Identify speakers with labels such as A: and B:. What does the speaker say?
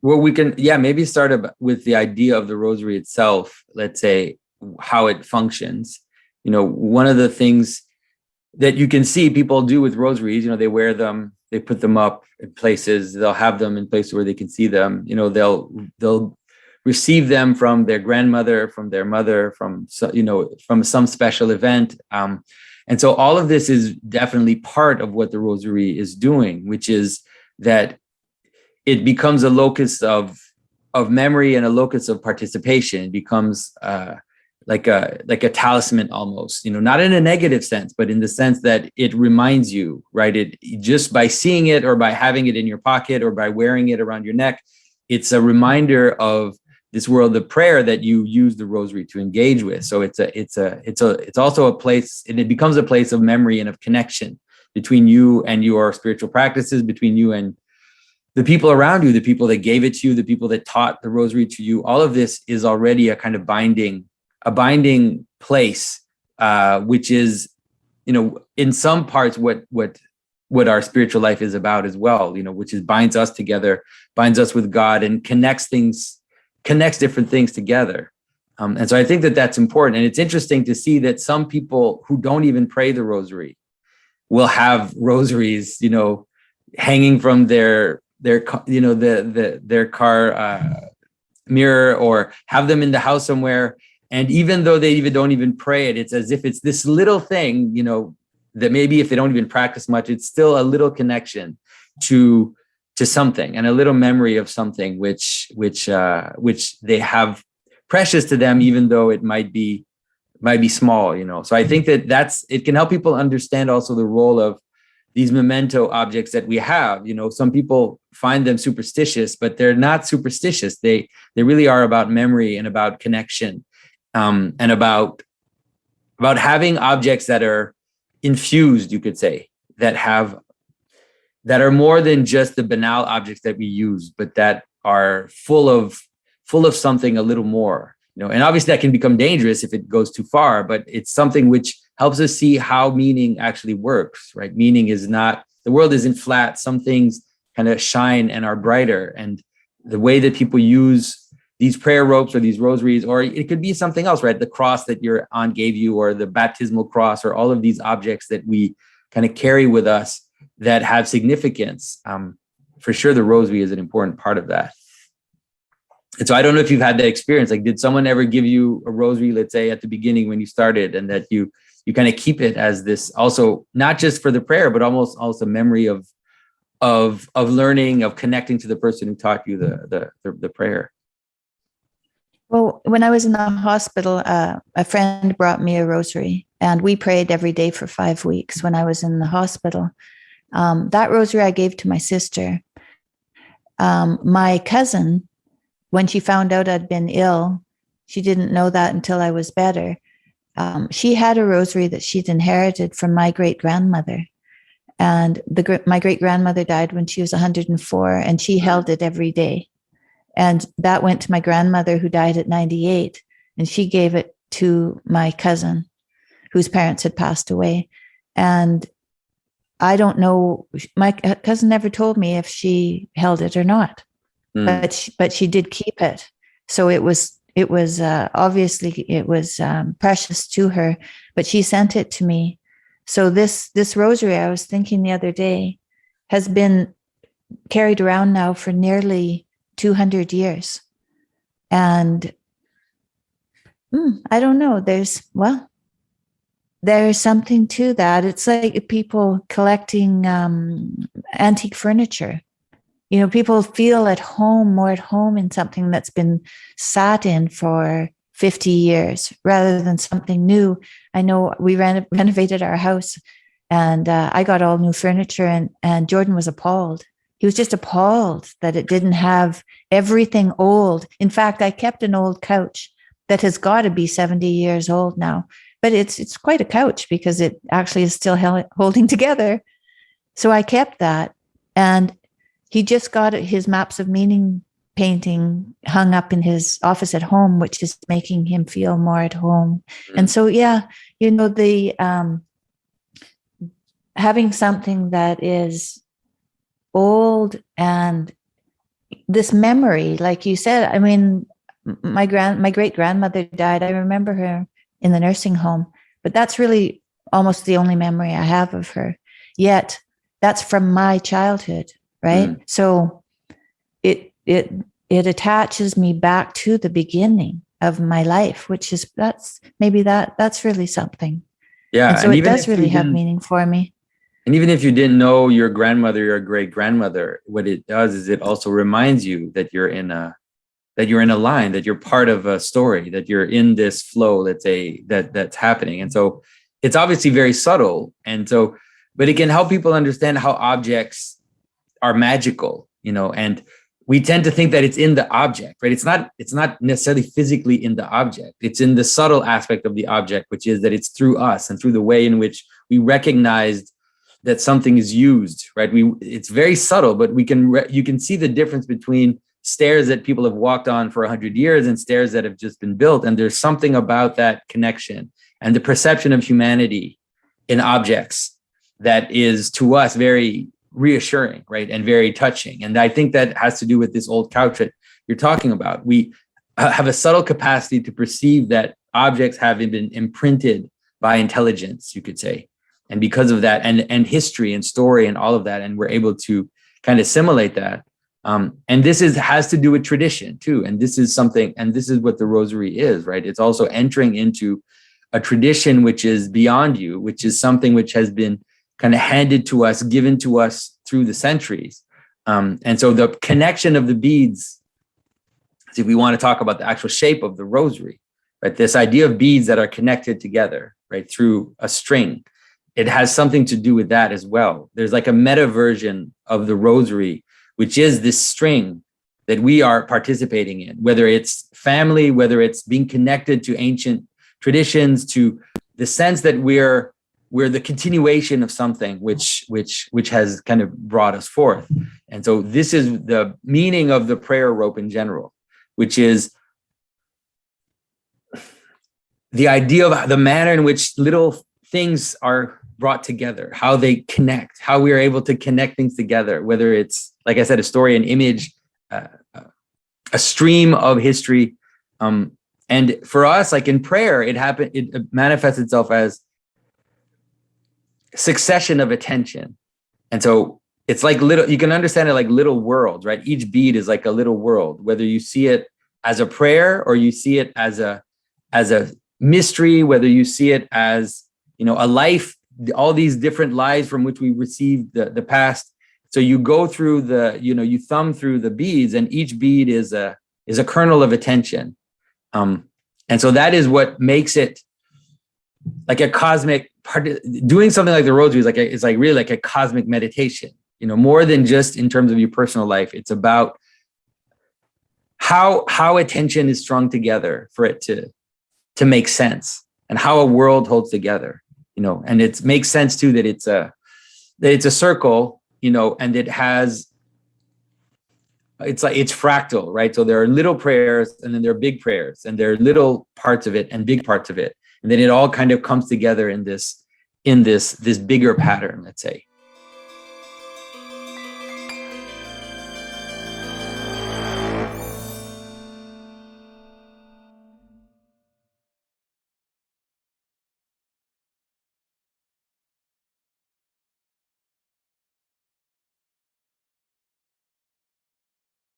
A: Well, we can, yeah, maybe start with the idea of the rosary itself. Let's say how it functions. One of the things that you can see people do with rosaries, they wear them, they put them up in places, they'll have them in places where they can see them. They'll receive them from their grandmother, from their mother, from some special event. And so all of this is definitely part of what the rosary is doing, which is that it becomes a locus of memory and a locus of participation. It becomes like a talisman almost, not in a negative sense, but in the sense that it reminds you, right? It just by seeing it or by having it in your pocket or by wearing it around your neck, it's a reminder of this world of prayer that you use the rosary to engage with. So it's also a place, and it becomes a place of memory and of connection between you and your spiritual practices, between you and the people around you, the people that gave it to you, the people that taught the rosary to you. All of this is already a kind of binding place, which is, in some parts what our spiritual life is about as well, which is binds us together, binds us with God, and connects different things together. And so I think that that's important. And it's interesting to see that some people who don't even pray the rosary will have rosaries, hanging from their car mirror, or have them in the house somewhere. And even though they don't even pray it, it's as if it's this little thing, that maybe if they don't even practice much, it's still a little connection to something and a little memory of something which they have precious to them, even though it might be small. So I think that it can help people understand also the role of these memento objects that we have. Some people find them superstitious, but they're not superstitious. They really are about memory and about connection, and about having objects that are infused, you could say, that are more than just the banal objects that we use, but that are full of something a little more. And obviously that can become dangerous if it goes too far, but it's something which helps us see how meaning actually works, right? Meaning is not, the world isn't flat. Some things kind of shine and are brighter. And the way that people use these prayer ropes or these rosaries, or it could be something else, right? The cross that your aunt gave you, or the baptismal cross, or all of these objects that we kind of carry with us that have significance. For sure, the rosary is an important part of that. And so I don't know if you've had that experience. Like, did someone ever give you a rosary, let's say at the beginning when you started, and that you kind of keep it as this, also not just for the prayer, but almost also memory of learning, of connecting to the person who taught you the prayer?
B: Well, when I was in the hospital, a friend brought me a rosary, and we prayed every day for 5 weeks when I was in the hospital. That rosary I gave to my sister. My cousin, when she found out I'd been ill, she didn't know that until I was better. She had a rosary that she'd inherited from my great-grandmother. And my great-grandmother died when she was 104, and she held it every day. And that went to my grandmother, who died at 98, and she gave it to my cousin, whose parents had passed away. And I don't know, my cousin never told me if she held it or not, but she did keep it. So it was obviously it was precious to her, but she sent it to me. So this rosary, I was thinking the other day, has been carried around now for nearly 200 years. And I don't know, there's something to that. It's like people collecting antique furniture. People feel more at home in something that's been sat in for 50 years rather than something new. I know we renovated our house, and I got all new furniture, and Jordan was appalled. He was just appalled that it didn't have everything old. In fact, I kept an old couch that has got to be 70 years old now, but it's quite a couch because it actually is still holding together. So I kept that, and he just got his Maps of Meaning painting hung up in his office at home, which is making him feel more at home. And so, the having something that is old and this memory, like you said, I mean, my great grandmother died. I remember her in the nursing home, but that's really almost the only memory I have of her. Yet that's from my childhood, right? So it attaches me back to the beginning of my life, which is that's really something.
A: Yeah.
B: And so it does really have meaning for me.
A: And even if you didn't know your grandmother, your great grandmother, what it does is it also reminds you that you're in a line, that you're part of a story, that you're in this flow, let's say, that's happening. And so it's obviously very subtle. And so, but it can help people understand how objects are magical, and we tend to think that it's in the object, right? It's not necessarily physically in the object. It's in the subtle aspect of the object, which is that it's through us and through the way in which we recognized that something is used, right? It's very subtle, but you can see the difference between stairs that people have walked on for 100 years and stairs that have just been built. And there's something about that connection and the perception of humanity in objects that is to us very reassuring, right? And very touching. And I think that has to do with this old couch that you're talking about. We have a subtle capacity to perceive that objects have been imprinted by intelligence, you could say. And because of that, and history and story and all of that, and we're able to kind of assimilate that. And this has to do with tradition too. And this is what the rosary is, right? It's also entering into a tradition which is beyond you, which is something which has been kind of handed to us, given to us through the centuries. And so the connection of the beads, if we want to talk about the actual shape of the rosary, right? This idea of beads that are connected together, right? Through a string. It has something to do with that as well. There's like a meta version of the rosary, which is this string that we are participating in, whether it's family, whether it's being connected to ancient traditions, to the sense that we're the continuation of something which has kind of brought us forth. And so this is the meaning of the prayer rope in general, which is the idea of the manner in which little things are brought together, how they connect, how we are able to connect things together, whether it's, like I said, a story, an image, a stream of history. And for us, like in prayer, it manifests itself as succession of attention. And so it's like you can understand it like little worlds, right? Each bead is like a little world, whether you see it as a prayer or you see it as a mystery, whether you see it as, a life, all these different lives from which we received the past. So you go through you thumb through the beads, and each bead is a kernel of attention. And so that is what makes it like a cosmic part. Doing something like the rosary is like really like a cosmic meditation, more than just in terms of your personal life. It's about how attention is strung together for it to make sense, and how a world holds together. And it makes sense too that it's a circle, and it's fractal, right? So there are little prayers, and then there are big prayers, and there are little parts of it and big parts of it, and then it all kind of comes together in this bigger pattern, let's say.